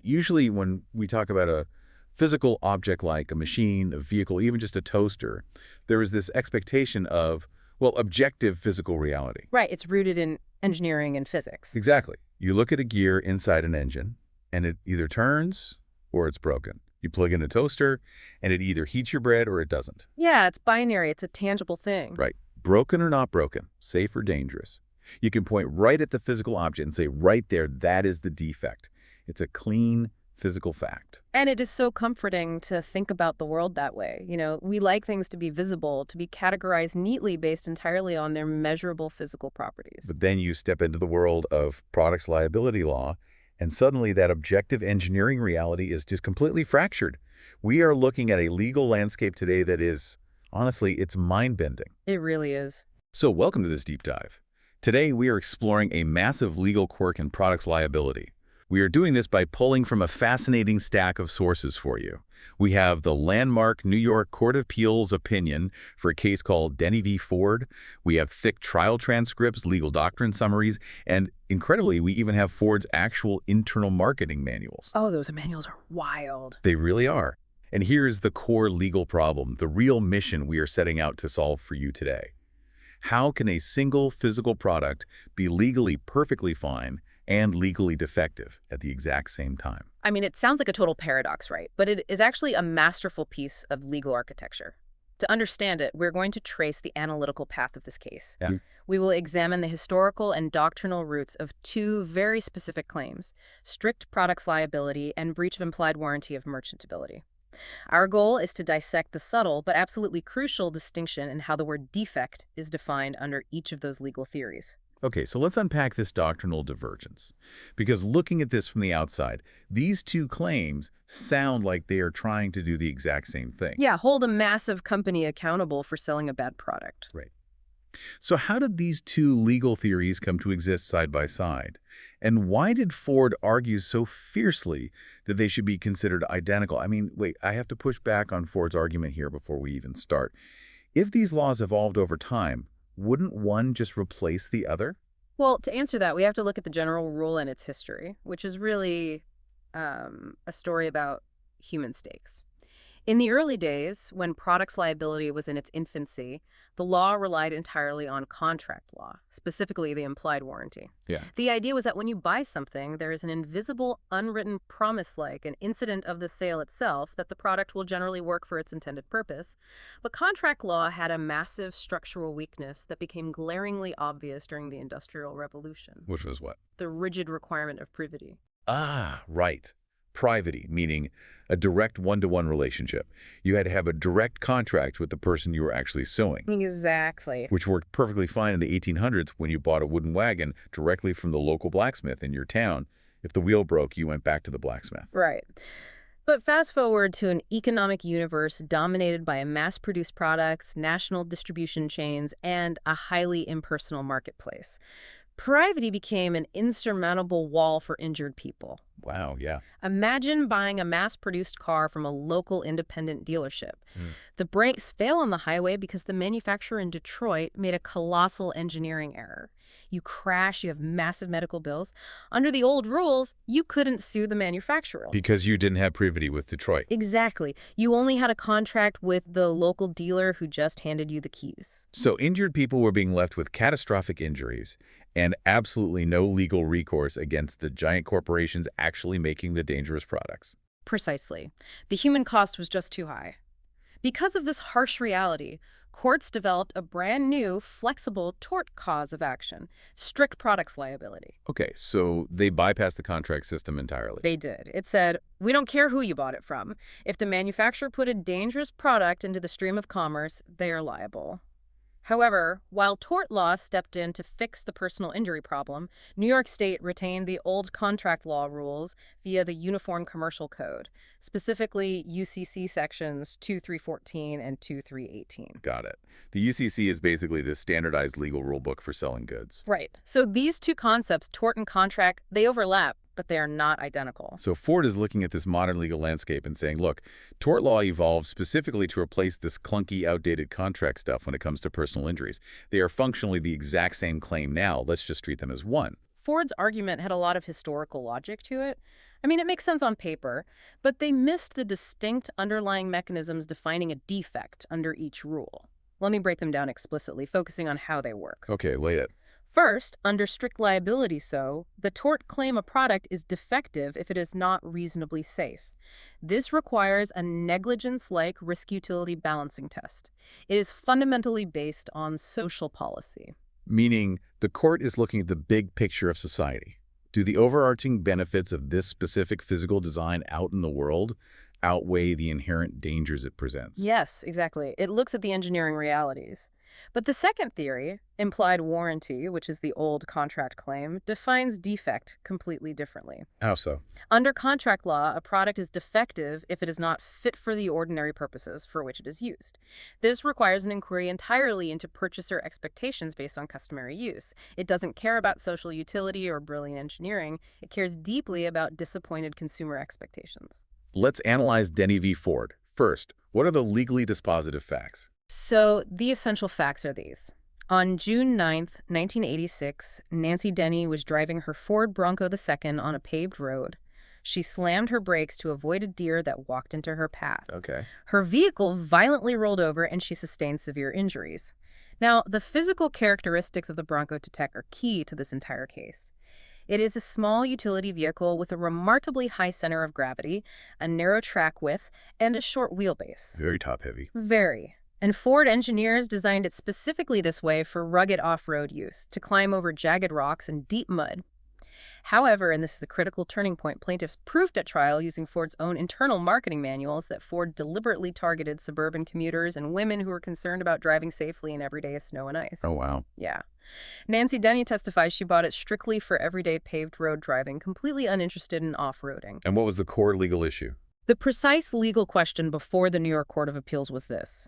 Usually when we talk about a physical object like a machine, a vehicle, even just a toaster, there is this expectation of, well, objective physical reality. Right, it's rooted in engineering and physics. Exactly. You look at a gear inside an engine, and it either turns or it's broken. You plug in a toaster, and it either heats your bread or it doesn't. Yeah, it's binary. It's a tangible thing. Right. Broken or not broken, safe or dangerous. You can point right at the physical object and say, right there, that is the defect. It's a clean physical fact. And it is so comforting to think about the world that way. We like things to be visible, to be categorized neatly based entirely on their measurable physical properties. But then you step into the world of products liability law, and suddenly that objective engineering reality is just completely fractured. We are looking at a legal landscape today that is, honestly, it's mind-bending. It really is. So welcome to this deep dive. Today we are exploring a massive legal quirk in products liability. We are doing this by pulling from a fascinating stack of sources for you. We have the landmark New York Court of Appeals opinion for a case called Denny v. Ford. We have thick trial transcripts, legal doctrine summaries, and incredibly, we even have Ford's actual internal marketing manuals. Oh, those manuals are wild. They really are. And here's the core legal problem, the real mission we are setting out to solve for you today. How can a single physical product be legally perfectly fine and legally defective at the exact same time? I mean, it sounds like a total paradox, right? But it is actually a masterful piece of legal architecture. To understand it, we're going to trace the analytical path of this case. Yeah. We will examine the historical and doctrinal roots of two very specific claims: strict products liability and breach of implied warranty of merchantability. Our goal is to dissect the subtle but absolutely crucial distinction in how the word defect is defined under each of those legal theories. Okay, so let's unpack this doctrinal divergence. Because looking at this from the outside, these two claims sound like they are trying to do the exact same thing. Yeah, hold a massive company accountable for selling a bad product. Right. So how did these two legal theories come to exist side by side? And why did Ford argue so fiercely that they should be considered identical? I mean, wait, I have to push back on Ford's argument here before we even start. If these laws evolved over time, wouldn't one just replace the other? Well, to answer that, we have to look at the general rule and its history, which is really a story about human stakes. In the early days, when products liability was in its infancy, the law relied entirely on contract law, specifically the implied warranty. Yeah. The idea was that when you buy something, there is an invisible, unwritten promise, like an incident of the sale itself, that the product will generally work for its intended purpose. But contract law had a massive structural weakness that became glaringly obvious during the Industrial Revolution. Which was what? The rigid requirement of privity. Ah, right. Privity, meaning a direct one-to-one relationship. You had to have a direct contract with the person you were actually suing. Exactly. Which worked perfectly fine in the 1800s when you bought a wooden wagon directly from the local blacksmith in your town. If the wheel broke, you went back to the blacksmith. Right. But fast forward to an economic universe dominated by mass-produced products, national distribution chains, and a highly impersonal marketplace. Privity became an insurmountable wall for injured people. Wow, yeah. Imagine buying a mass-produced car from a local independent dealership. The brakes fail on the highway because the manufacturer in Detroit made a colossal engineering error. You crash, you have massive medical bills. Under the old rules, you couldn't sue the manufacturer. Because you didn't have privity with Detroit. Exactly. You only had a contract with the local dealer who just handed you the keys. So injured people were being left with catastrophic injuries and absolutely no legal recourse against the giant corporations actually making the dangerous products. Precisely. The human cost was just too high. Because of this harsh reality, courts developed a brand new, flexible tort cause of action: strict products liability. Okay, so they bypassed the contract system entirely. They did. It said, we don't care who you bought it from. If the manufacturer put a dangerous product into the stream of commerce, they are liable. However, while tort law stepped in to fix the personal injury problem, New York State retained the old contract law rules via the Uniform Commercial Code, specifically UCC sections 2314 and 2318. Got it. The UCC is basically the standardized legal rule book for selling goods. Right. So these two concepts, tort and contract, they overlap, but they are not identical. So Ford is looking at this modern legal landscape and saying, look, tort law evolved specifically to replace this clunky, outdated contract stuff when it comes to personal injuries. They are functionally the exact same claim now. Let's just treat them as one. Ford's argument had a lot of historical logic to it. I mean, it makes sense on paper, but they missed the distinct underlying mechanisms defining a defect under each rule. Let me break them down explicitly, focusing on how they work. Okay, lay it. First, under strict liability, the tort claim a product is defective if it is not reasonably safe. This requires a negligence-like risk-utility balancing test. It is fundamentally based on social policy. Meaning the court is looking at the big picture of society. Do the overarching benefits of this specific physical design out in the world outweigh the inherent dangers it presents? Yes, exactly. It looks at the engineering realities. But the second theory, implied warranty, which is the old contract claim, defines defect completely differently. How so? Under contract law, a product is defective if it is not fit for the ordinary purposes for which it is used. This requires an inquiry entirely into purchaser expectations based on customary use. It doesn't care about social utility or brilliant engineering. It cares deeply about disappointed consumer expectations. Let's analyze Denny v. Ford. First, what are the legally dispositive facts? So the essential facts are these. On June 9th, 1986, Nancy Denny was driving her Ford Bronco II on a paved road. She slammed her brakes to avoid a deer that walked into her path. Okay. Her vehicle violently rolled over and she sustained severe injuries. Now, the physical characteristics of the Bronco Tech are key to this entire case. It is a small utility vehicle with a remarkably high center of gravity, a narrow track width, and a short wheelbase. Very top-heavy. Very. And Ford engineers designed it specifically this way for rugged off-road use, to climb over jagged rocks and deep mud. However, and this is the critical turning point, plaintiffs proved at trial using Ford's own internal marketing manuals that Ford deliberately targeted suburban commuters and women who were concerned about driving safely in everyday snow and ice. Oh, wow. Yeah. Nancy Denny testifies she bought it strictly for everyday paved road driving, completely uninterested in off-roading. And what was the core legal issue? The precise legal question before the New York Court of Appeals was this.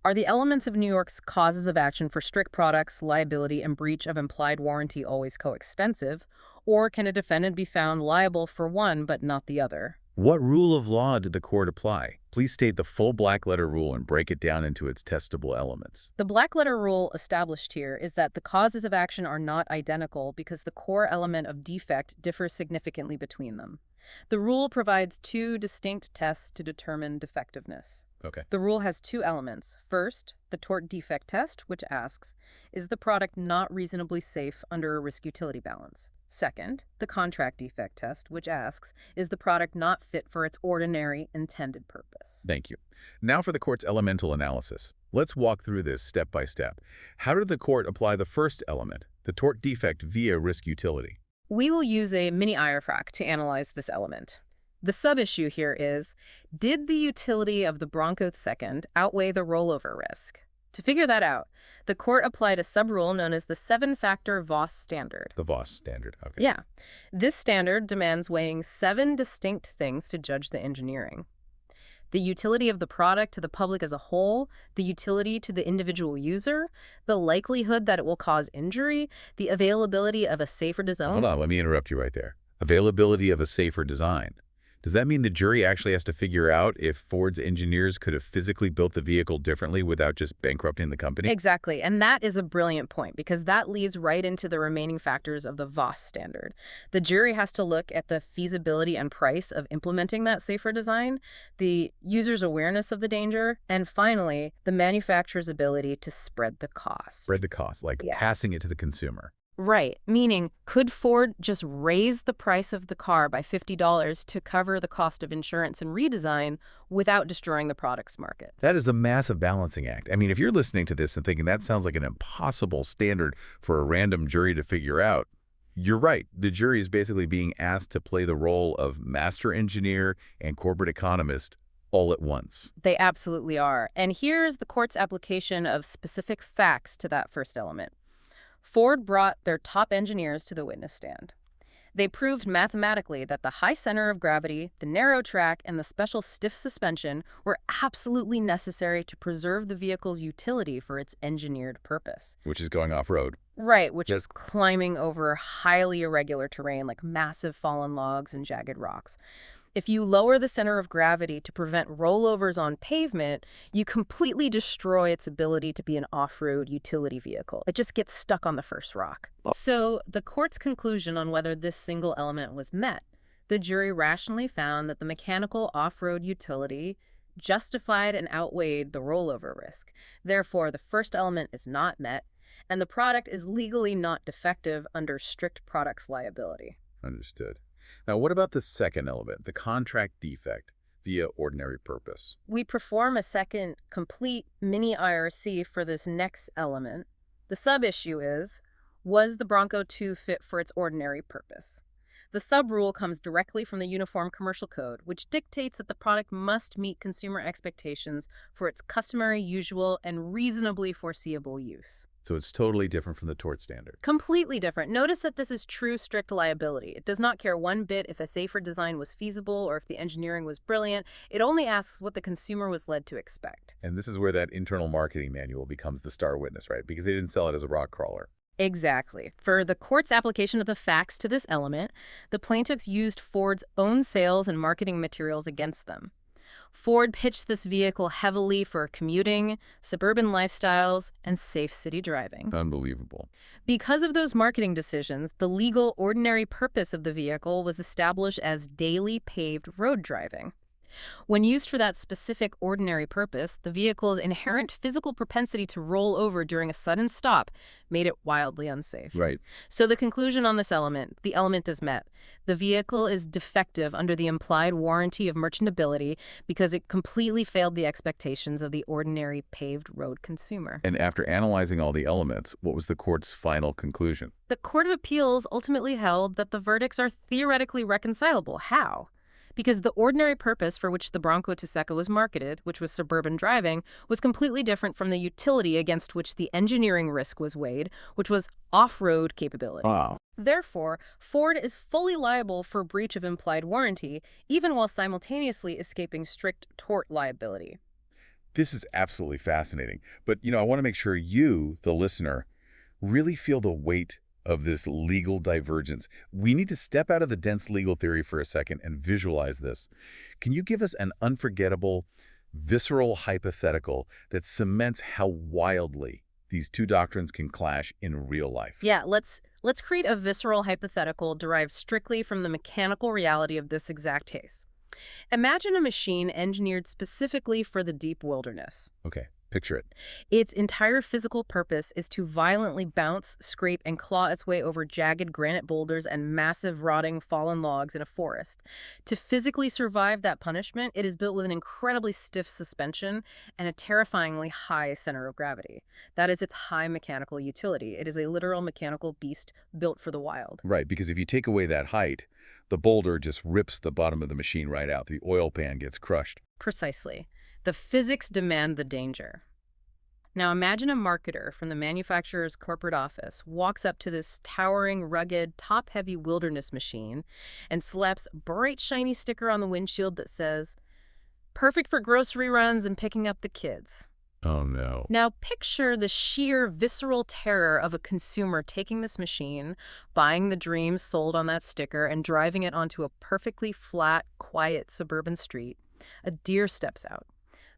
Are the elements of New York's causes of action for strict products, liability, and breach of implied warranty always coextensive, or can a defendant be found liable for one but not the other? What rule of law did the court apply? Please state the full black-letter rule and break it down into its testable elements. The black-letter rule established here is that the causes of action are not identical because the core element of defect differs significantly between them. The rule provides two distinct tests to determine defectiveness. Okay. The rule has two elements. First, the tort defect test, which asks, is the product not reasonably safe under a risk-utility balance? Second, the contract defect test, which asks, is the product not fit for its ordinary intended purpose? Thank you. Now for the court's elemental analysis. Let's walk through this step by step. How did the court apply the first element, the tort defect via risk-utility? We will use a mini IRFRAC to analyze this element. The sub-issue here is, did the utility of the Bronco II outweigh the rollover risk? To figure that out, the court applied a sub-rule known as the 7-factor Voss standard. The Voss standard, okay. Yeah. This standard demands weighing 7 distinct things to judge the engineering. The utility of the product to the public as a whole, the utility to the individual user, the likelihood that it will cause injury, the availability of a safer design. Hold on, let me interrupt you right there. Availability of a safer design. Does that mean the jury actually has to figure out if Ford's engineers could have physically built the vehicle differently without just bankrupting the company? Exactly, and that is a brilliant point because that leads right into the remaining factors of the Voss standard. The jury has to look at the feasibility and price of implementing that safer design, the user's awareness of the danger, and finally, the manufacturer's ability to spread the cost. Spread the cost, like passing it to the consumer. Right, meaning could Ford just raise the price of the car by $50 to cover the cost of insurance and redesign without destroying the product's market? That is a massive balancing act. I mean, if you're listening to this and thinking that sounds like an impossible standard for a random jury to figure out, you're right. The jury is basically being asked to play the role of master engineer and corporate economist all at once. They absolutely are. And here's the court's application of specific facts to that first element. Ford brought their top engineers to the witness stand. They proved mathematically that the high center of gravity, the narrow track, and the special stiff suspension were absolutely necessary to preserve the vehicle's utility for its engineered purpose. Which is going off-road. Right, which Yes. is climbing over highly irregular terrain like massive fallen logs and jagged rocks. If you lower the center of gravity to prevent rollovers on pavement, you completely destroy its ability to be an off-road utility vehicle. It just gets stuck on the first rock. So, the court's conclusion on whether this single element was met, the jury rationally found that the mechanical off-road utility justified and outweighed the rollover risk. Therefore, the first element is not met, and the product is legally not defective under strict products liability. Understood. Now, what about the second element, the contract defect via ordinary purpose? We perform a second complete mini IRC for this next element. The sub-issue is, was the Bronco 2 fit for its ordinary purpose? The sub-rule comes directly from the Uniform Commercial Code, which dictates that the product must meet consumer expectations for its customary, usual, and reasonably foreseeable use. So it's totally different from the tort standard. Completely different. Notice that this is true strict liability. It does not care one bit if a safer design was feasible or if the engineering was brilliant. It only asks what the consumer was led to expect. And this is where that internal marketing manual becomes the star witness, right? Because they didn't sell it as a rock crawler. Exactly. For the court's application of the facts to this element, the plaintiffs used Ford's own sales and marketing materials against them. Ford pitched this vehicle heavily for commuting, suburban lifestyles, and safe city driving. Unbelievable. Because of those marketing decisions, the legal ordinary purpose of the vehicle was established as daily paved road driving. When used for that specific ordinary purpose, the vehicle's inherent physical propensity to roll over during a sudden stop made it wildly unsafe. Right. So the conclusion on this element, the element is met. The vehicle is defective under the implied warranty of merchantability because it completely failed the expectations of the ordinary paved road consumer. And after analyzing all the elements, what was the court's final conclusion? The Court of Appeals ultimately held that the verdicts are theoretically reconcilable. How? Because the ordinary purpose for which the Bronco Tuseca was marketed, which was suburban driving, was completely different from the utility against which the engineering risk was weighed, which was off-road capability. Wow. Therefore, Ford is fully liable for breach of implied warranty, even while simultaneously escaping strict tort liability. This is absolutely fascinating. But, I want to make sure you, the listener, really feel the weight of this legal divergence. We need to step out of the dense legal theory for a second and visualize this. Can you give us an unforgettable, visceral hypothetical that cements how wildly these two doctrines can clash in real life? Yeah, let's create a visceral hypothetical derived strictly from the mechanical reality of this exact case. Imagine a machine engineered specifically for the deep wilderness. Okay, picture it. Its entire physical purpose is to violently bounce, scrape, and claw its way over jagged granite boulders and massive rotting fallen logs in a forest. To physically survive that punishment, it is built with an incredibly stiff suspension and a terrifyingly high center of gravity. That is its high mechanical utility. It is a literal mechanical beast built for the wild. Right, because if you take away that height, the boulder just rips the bottom of the machine right out. The oil pan gets crushed. Precisely. The physics demand the danger. Now imagine a marketer from the manufacturer's corporate office walks up to this towering, rugged, top-heavy wilderness machine and slaps a bright, shiny sticker on the windshield that says, "Perfect for grocery runs and picking up the kids." Oh, no. Now picture the sheer visceral terror of a consumer taking this machine, buying the dream sold on that sticker, and driving it onto a perfectly flat, quiet suburban street. A deer steps out.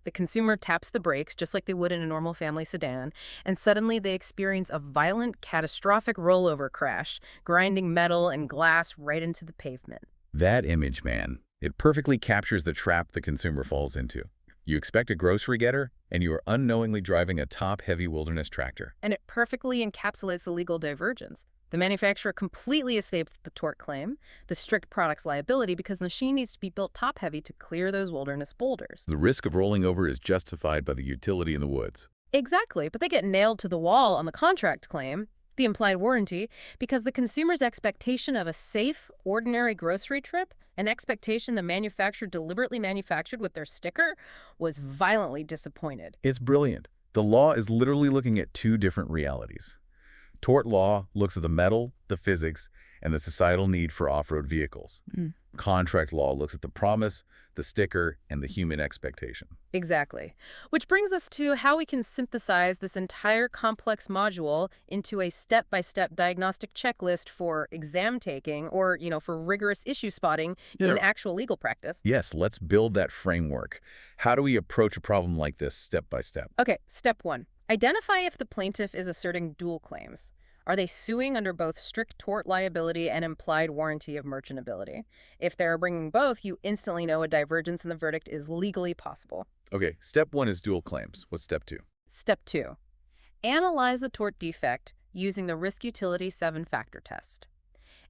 The consumer taps the brakes just like they would in a normal family sedan, and suddenly they experience a violent, catastrophic rollover crash, grinding metal and glass right into the pavement. That image, man, it perfectly captures the trap the consumer falls into. You expect a grocery getter, and you are unknowingly driving a top-heavy wilderness tractor. And it perfectly encapsulates the legal divergence. The manufacturer completely escaped the tort claim, the strict products liability, because the machine needs to be built top-heavy to clear those wilderness boulders. The risk of rolling over is justified by the utility in the woods. Exactly, but they get nailed to the wall on the contract claim, the implied warranty, because the consumer's expectation of a safe, ordinary grocery trip, an expectation the manufacturer deliberately manufactured with their sticker, was violently disappointed. It's brilliant. The law is literally looking at two different realities. Tort law looks at the metal, the physics, and the societal need for off-road vehicles. Mm. Contract law looks at the promise, the sticker, and the human expectation. Exactly. Which brings us to how we can synthesize this entire complex module into a step-by-step diagnostic checklist for exam taking or, for rigorous issue spotting in actual legal practice. Yes, let's build that framework. How do we approach a problem like this step by step? Okay, step 1. Identify if the plaintiff is asserting dual claims. Are they suing under both strict tort liability and implied warranty of merchantability? If they're bringing both, you instantly know a divergence in the verdict is legally possible. Okay, step 1 is dual claims. What's step 2? Step 2. Analyze the tort defect using the risk-utility 7-factor test.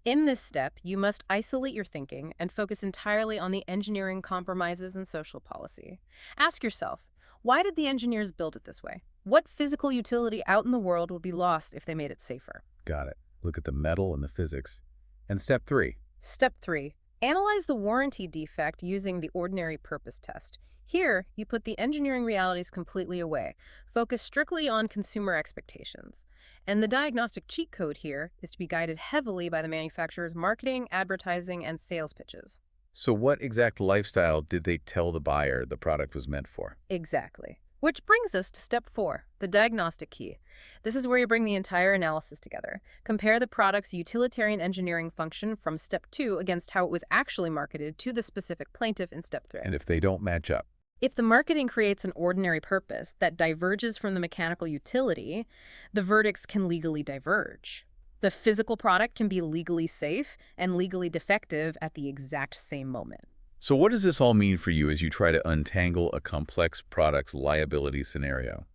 In this step, you must isolate your thinking and focus entirely on the engineering compromises and social policy. Ask yourself, why did the engineers build it this way? What physical utility out in the world would be lost if they made it safer? Got it. Look at the metal and the physics. And step 3. Step 3. Analyze the warranty defect using the ordinary purpose test. Here, you put the engineering realities completely away. Focus strictly on consumer expectations. And the diagnostic cheat code here is to be guided heavily by the manufacturer's marketing, advertising, and sales pitches. So what exact lifestyle did they tell the buyer the product was meant for? Exactly. Which brings us to step 4, the diagnostic key. This is where you bring the entire analysis together. Compare the product's utilitarian engineering function from step 2 against how it was actually marketed to the specific plaintiff in step 3. And if they don't match up? If the marketing creates an ordinary purpose that diverges from the mechanical utility, the verdicts can legally diverge. The physical product can be legally safe and legally defective at the exact same moment. So what does this all mean for you as you try to untangle a complex product's liability scenario?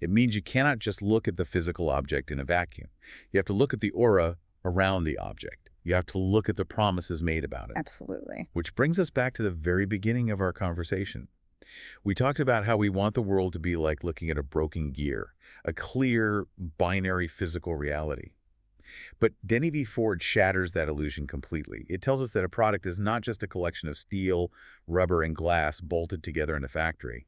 It means you cannot just look at the physical object in a vacuum. You have to look at the aura around the object. You have to look at the promises made about it. Absolutely. Which brings us back to the very beginning of our conversation. We talked about how we want the world to be like looking at a broken gear, a clear, binary physical reality. But Denny v. Ford shatters that illusion completely. It tells us that a product is not just a collection of steel, rubber, and glass bolted together in a factory.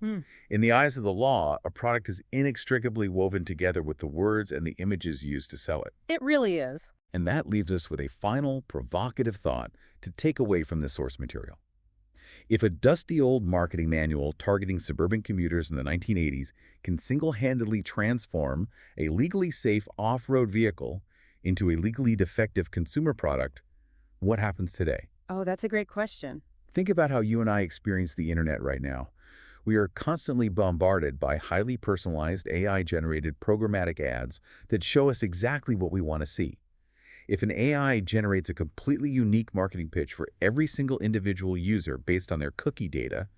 In the eyes of the law, a product is inextricably woven together with the words and the images used to sell it. It really is. And that leaves us with a final, provocative thought to take away from this source material. If a dusty old marketing manual targeting suburban commuters in the 1980s can single-handedly transform a legally safe off-road vehicle into a legally defective consumer product, what happens today? Oh, that's a great question. Think about how you and I experience the internet right now. We are constantly bombarded by highly personalized AI-generated programmatic ads that show us exactly what we want to see. If an AI generates a completely unique marketing pitch for every single individual user based on their cookie data,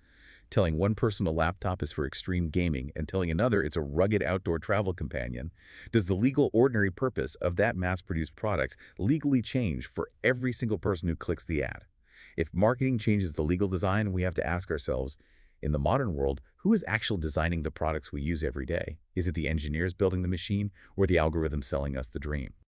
telling one person a laptop is for extreme gaming and telling another it's a rugged outdoor travel companion, does the legal ordinary purpose of that mass-produced product legally change for every single person who clicks the ad? If marketing changes the legal design, we have to ask ourselves, in the modern world, who is actually designing the products we use every day? Is it the engineers building the machine or the algorithm selling us the dream?